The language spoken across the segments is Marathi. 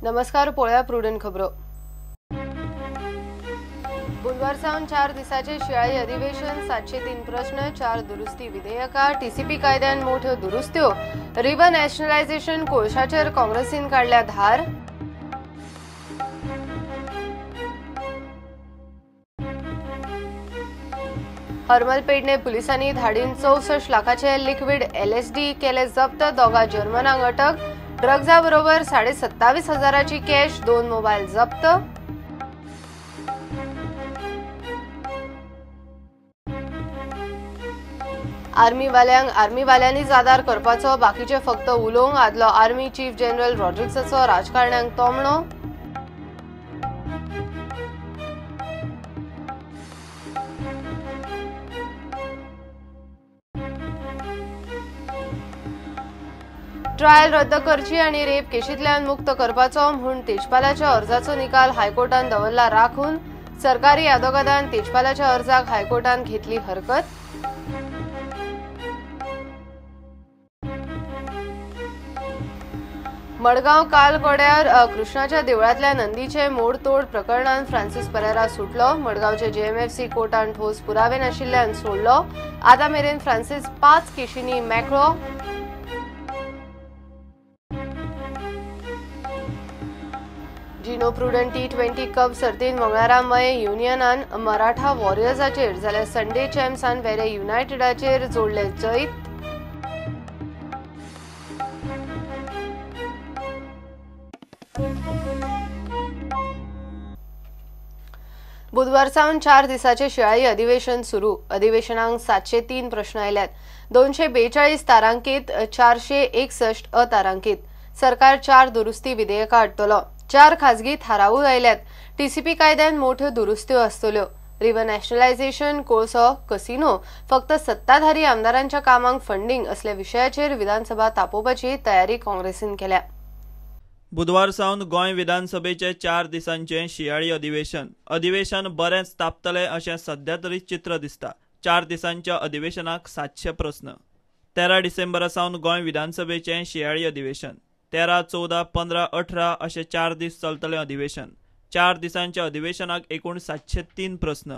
नमस्कार, पोळ्या प्रुडंट खबरो। बुधवार सावन 4 दिसाचे शिळाई अधिवेशन, 703 प्रश्न, 4 दुरुस्ती विधेयका, टीसीपी कायद्यान मोठ्यो दुरुस्त्यो, रिव्हर नॅशनलायझेशन कोळशाचेर काँग्रेसीन काढल्या धार, हरमल पेडणे पुलिसांनी धाडीन 64 लाखाचे लिक्विड LSD केले जप्त, दोगा जर्मनांक अटक, ड्रग्जा बरोबर 27,500 कॅश, 2 मोबाईल जप्त। आर्मीवाल्यांनी आदार करपाचो, बाकीचे फक्त उलोवंक, आदलो आर्मी चीफ जनरल रॉड्रिग्साचो राजकारण्यांक तोमणो। ट्रायल रद्द करची आणि रेप केशींतल्यान मुक्त करपाचो म्हूण तेजपालाच्या अर्जाचो निकाल हायकोर्टान दवरला राखून, सरकारी यादोगादान तेजपालाच्या अर्जाक हायकोर्टान घेतली हरकत। मडगांव काल कोड्यार कृष्णाच्या देवळांतल्या नंदीचे मोडतोड प्रकरणात फ्रांसिस पेरेरा सुटलो, मडगांवचे JMFC कोर्टान ठोस पुरावे नाशिल्ल्यान सोडलो, आता मेरेन फ्रांसिस 5 केशींनी मेकळो। जिनो प्रुडंट T20 कप सर्तीन मंगळारा मये युनियनान मराठा वॉरियर्साचेर जाल्यार संडे चॅम्प्सान वेरे युनायटेडाचेर जोडले जैत। बुधवार सावन 4 दिसाचे शिळाई अधिवेशन सुरू, अधिवेशनाक 703 प्रश्न आयल्यात, 242 तारांकीत, 461 अतारांकीत। सरकार 4 दुरुस्ती विधेयका हाडटलो, 4 खाजगी थारावूय आयल्यात, टीसीपी कायद्यान मोठ्यो दुरुस्त्यो आसतल्यो, रिव्हर नॅशनलायझेशन, कोळसो, कसिनो, फक्त सत्ताधारी आमदारांच्या कामांक फंडिंग असल्या विशयाचेर विधानसभा तापोवपाची तयारी काँग्रेसीन केल्या। बुधवार सावन गोंय विधानसभेचे 4 दिसांचे शियाळी अधिवेशन बरेंच तापतले अशें सध्या तरी चित्र दिसता। 4 दिसांच्या अधिवेशनाक 700 प्रश्न। 13 डिसेंबरा सावन गोंय विधानसभेचे शियाळी अधिवेशन, 13, 14, 15, 18 अशे 4 दीस चलतले अधिवेशन। 4 दिसांच्या अधिवेशनाक एकूण 703 प्रश्न,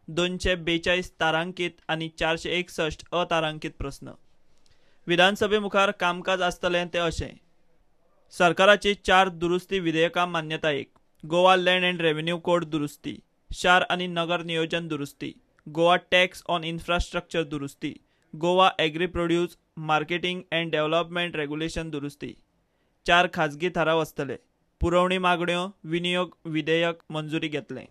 242 तारांकीत आणि 461 अतारांकीत प्रश्न। विधानसभे मुखार कामकाज आसतले ते अशें: सरकाराची 4 दुरुस्ती विधेयकां मान्यतायेक, Goa land and revenue code दुरुस्ती, शार आणि नगर नियोजन दुरुस्ती, गोवा टॅक्स ऑन इन्फ्रास्ट्रक्चर दुरुस्ती, Goa agri produce marketing and development regulation दुरुस्ती। 4 खाजगी थाराव आसतले, पुरवणी मागण्यो, विनियोग विधेयक मंजुरी घेतले।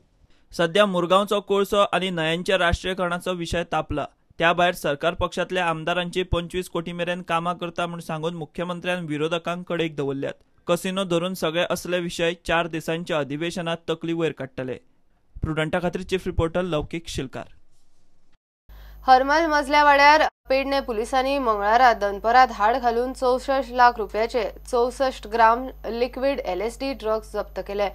सध्या मुरगांवचो कोळसो आणि न्हंयांच्या राष्ट्रीयकरणाचो विशय तापला, त्या भायर सरकार पक्षातल्या आमदारांची 25 कोटी मेरेन कामां करता म्हूण सांगून मुख्यमंत्र्यान विरोधकांक कडेक दवरल्यात। कसिनो धरून सगळे असले विशय 4 दिसांच्या अधिवेशनात तकली वयर काडटले। प्रुडंटा खातीर चीफ रिपोर्टर लौकीक शिलकार। हरमल मजल्या वाड्यार पेडणे पुलिसांनी मंगळारा दनपरां धाड घालून 64 लाख रुपयाचे 64 ग्राम लिक्विड LSD ड्रग्ज जप्त केले।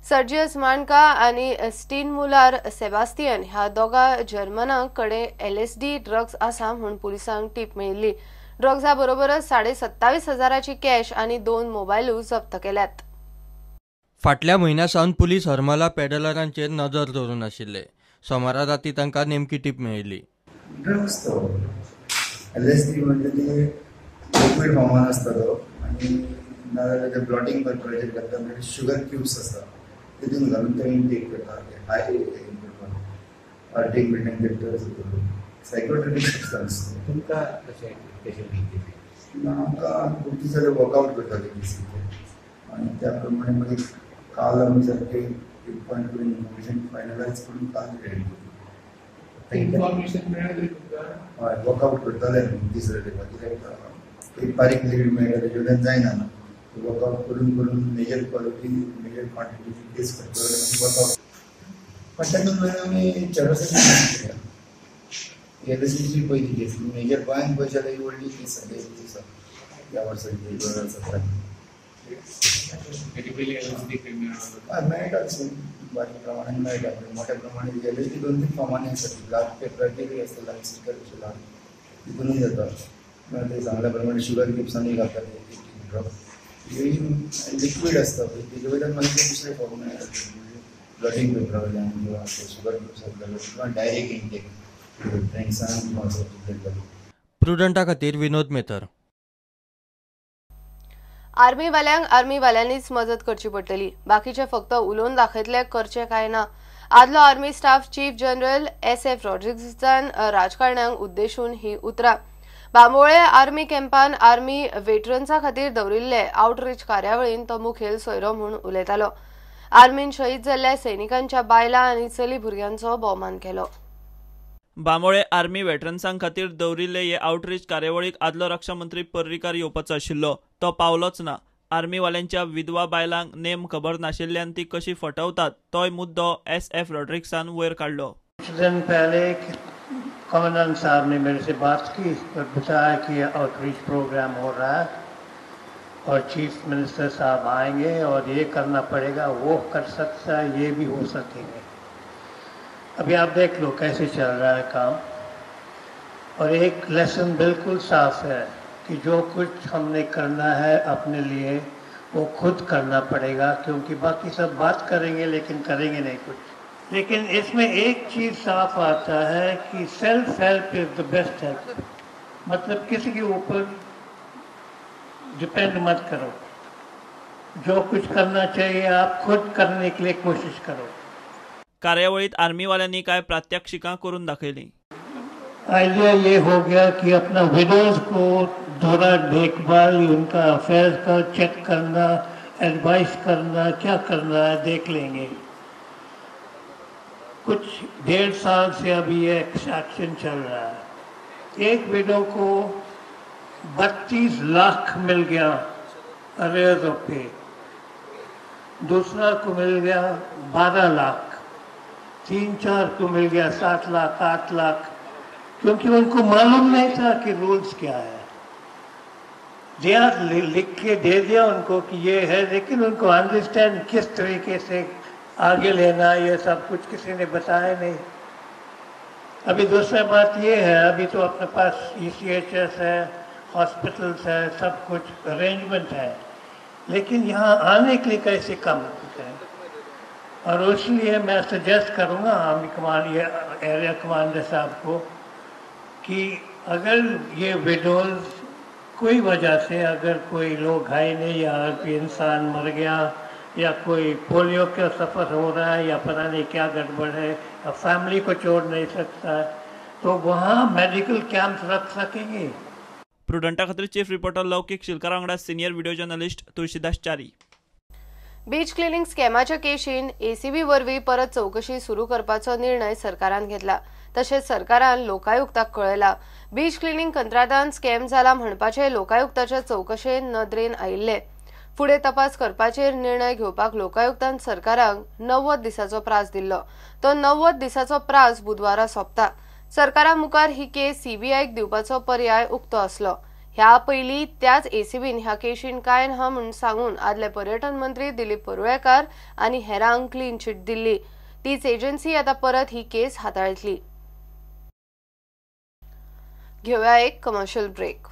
सर्जियस मांडका आणि स्टीनमुलार सेबास्तियन ह्या दोगा जर्मनांकडे LSD ड्रग्ज आसा म्हूण पुलिसांक टीप मेळिल्ली। ड्रग्जा बरोबरच 27,500 कॅश आणि 2 मोबायलूय जप्त केल्यात। फाटल्या म्हयन्यासावन पुलीस हरमला पेडलरांचेर नजर दवरून आशिल्ले। सोमारा राती तांकां नेमकी टीप मेळिल्ली। ड्रग्स तो LSD म्हणजे ते लिक्विड फॉर्मान असता तो, आणि नाजाल्यार ते ब्लॉटिंग करपाचेर घालता, म्हणजे शुगर क्यूब्स आसता तितून घालून ते इनटेक करता, हाय हार्टिंग बिल्डिंग करता, सायकोट्रॉपिक सबस्टन्स। तुमकां कशें आमकां खूब दीस जाले वर्कआउट करताले आणि त्या प्रमाणे मागीर काल आमी सारके एक पॉयंट करून इन्फॉर्मेशन फायनलायज करून काल रेडी केली। इन्फॉर्मेशन मेळ्ळी तुमकां? हय, वर्कआउट करताले दीस जाले, कित्याक एक बारीक लिक्विड मेळटा तेजेल्यान जायना ना, वर्कआउट करून मेजर क्वालिटी मेजर क्वांटिटीची केस करता वर्कआउट कॉन्टॅक्ट आमी चेडोसाची LSDची पयली केस मेजर गोंयान पळय जाल्यार ही व्हडली केस आसा ह्या वर्साची 2017। मेळटाच बारीक प्रमाणान मेळटा, मोठ्या प्रमाणान LSD 2-3 फॉर्मांनी आसता, लार्ज प्रॅक्टिकली आसता, लार्ज स्टिकर अशें लार्ज तितूनय जाता। ते सांगल्या प्रमाणे शुगर क्यूब्सांनी घालतात ड्रग लिक्विड असतं तेजे वयल्यान मागीर दुसरे फॉर्म ब्लॉटिंग पेपरा वयल्यान किंवा शुगर किंवा डायरेक्ट इनटेक ड्रिंक्सान प्रुडंटा खातीर विनोद मेतर. आर्मीवाल्यांक आर्मीवाल्यांनीच मदत करची पडटली. बाकीचे फक्त उलोवन दाखयतले करचे काय ना. आदलो army staff chief general SF रॉड्रिग्जान राजकारण्यांक उद्देशून ही उतरां. बांबोळे आर्मी कॅम्पान आर्मी वेटरन्सा खातीर दवरिल्ले आउटरीच कार्यावळीन तो मुखेल सोयरो म्हूण उलयतालो. आर्मीन शहीद जाल्ल्या सैनिकांच्या बायलां आनी चली भुरग्यांचो भोवमान केलो. बांबोळे आर्मी वेटरन्सां खातीर दवरिल्ले हे आउटरीच कार्यावळीक आदलो रक्षा मंत्री पर्रीकार येवपाचो आशिल्लो. तो पावलोच ना. आर्मीवाल्यांच्या विधवा बायलांक नेम खबर नाशिल्ल्यान ती कशी फटवतात तोय मुद्दो SF रॉड्रिग्सान वयर काडलो. कमांडेंट साहब ने मेरे से बात की और बताया कि आउटरीच प्रोग्राम हो रहा है और चीफ मिनिस्टर साहब आएंगे और ये करना पड़ेगा, वो कर सकता है, ये भी हो सकेंगे. अभी आप देख लो कैसे चल रहा है काम. और एक लेसन बिल्कुल साफ है कि जो कुछ हमने करना है अपने लिए वो खुद करना पड़ेगा, क्योंकि बाकी सब बात करेंगे लेकिन करेंगे नहीं कुछ. लेकिन इसमें एक चीज़ साफ आता है कि self help is the best help. मतलब किसी के ऊपर डिपेंड मत करो. जो कुछ करना चाहिए आप खुद करने के लिए कोशिश करो. कार्यावळीत आर्मीवाल्यांनी काय प्रात्यक्षिकां करून दाखयली. आइडिया ये हो गया कि अपना विडोज को थोड़ा देखभाल, उनका अफेयर्स का चेक करना, एडवाइस करना, क्या करना है देख लेंगे. कुछ 1.5 साल से अभी ये एक्शन चल रहा है. एक विडो को 32 लाख मिल गया अरेज ऑफ पे, दूसरा को मिल गया 12 लाख, 3-4 को मिल गया 7 लाख 8 लाख, क्योंकि उनको मालूम नहीं था कि रूल्स क्या है. दिया लिख के दे दिया उनको कि ये है, लेकिन उनको अंडरस्टैंड किस तरीके से आगे लेना ये सब कुछ किसी ने बताया नहीं. अभी दूसरा बात ये है, अभी तो अपने पास ECHS है, हॉस्पिटल्स है, सब कुछ अरेंजमेंट है, लेकिन यहाँ आने के लिए कैसे काम होते हैं. और इसलिए मैं सजेस्ट करूँगा आर्मी कमांड ये एरिया कमांडर साहब को कि अगर ये विडोज कोई वजह से अगर कोई लोग घायल है या कोई इंसान मर गया या कोई पोलियो का सफ़र हो रहा है या पता नहीं क्या गड़बड़ है या फैमिली को छोड़ नहीं सकता है, तो वहाँ मेडिकल कैंप्स रख सकेंगे. प्रुडंटा खातीर चीफ रिपोर्टर लौकिक शिलकार वांगडा senior video journalist Tulshidas Chari. Beach cleaning स्कॅमाच्या केशीन ACB वरवीं परत चौकशी सुरू करपाचो निर्णय सरकारान घेतला. तशेंच सरकारान लोकायुक्ताक कळयला. बीच क्लिनिंग कंत्राटान स्कॅम जाला म्हणपाचे लोकायुक्ताच्या चौकशेन नदरेन आयिल्ले. फुडें तपास करपाचेर निर्णय घेवपाक लोकायुक्तान सरकाराक 90 दिसाचो प्रास दिल्लो. तो 90 दिसाचो प्रास बुधवारा सोंपता. सरकारा मुखार ही केस CBIक दिवपाचो पर्याय उक्तो आसलो. ह्या पयलीं त्याच ACBन ह्या केशीन काय ना म्हूण सांगून आदले पर्यटन मंत्री दिलीप परुळेकार आनी हेरांक क्लीन चिट दिल्ली. तीच एजन्सी आतां परत ही केस हाताळटली. घेऊया एक कमर्शियल ब्रेक.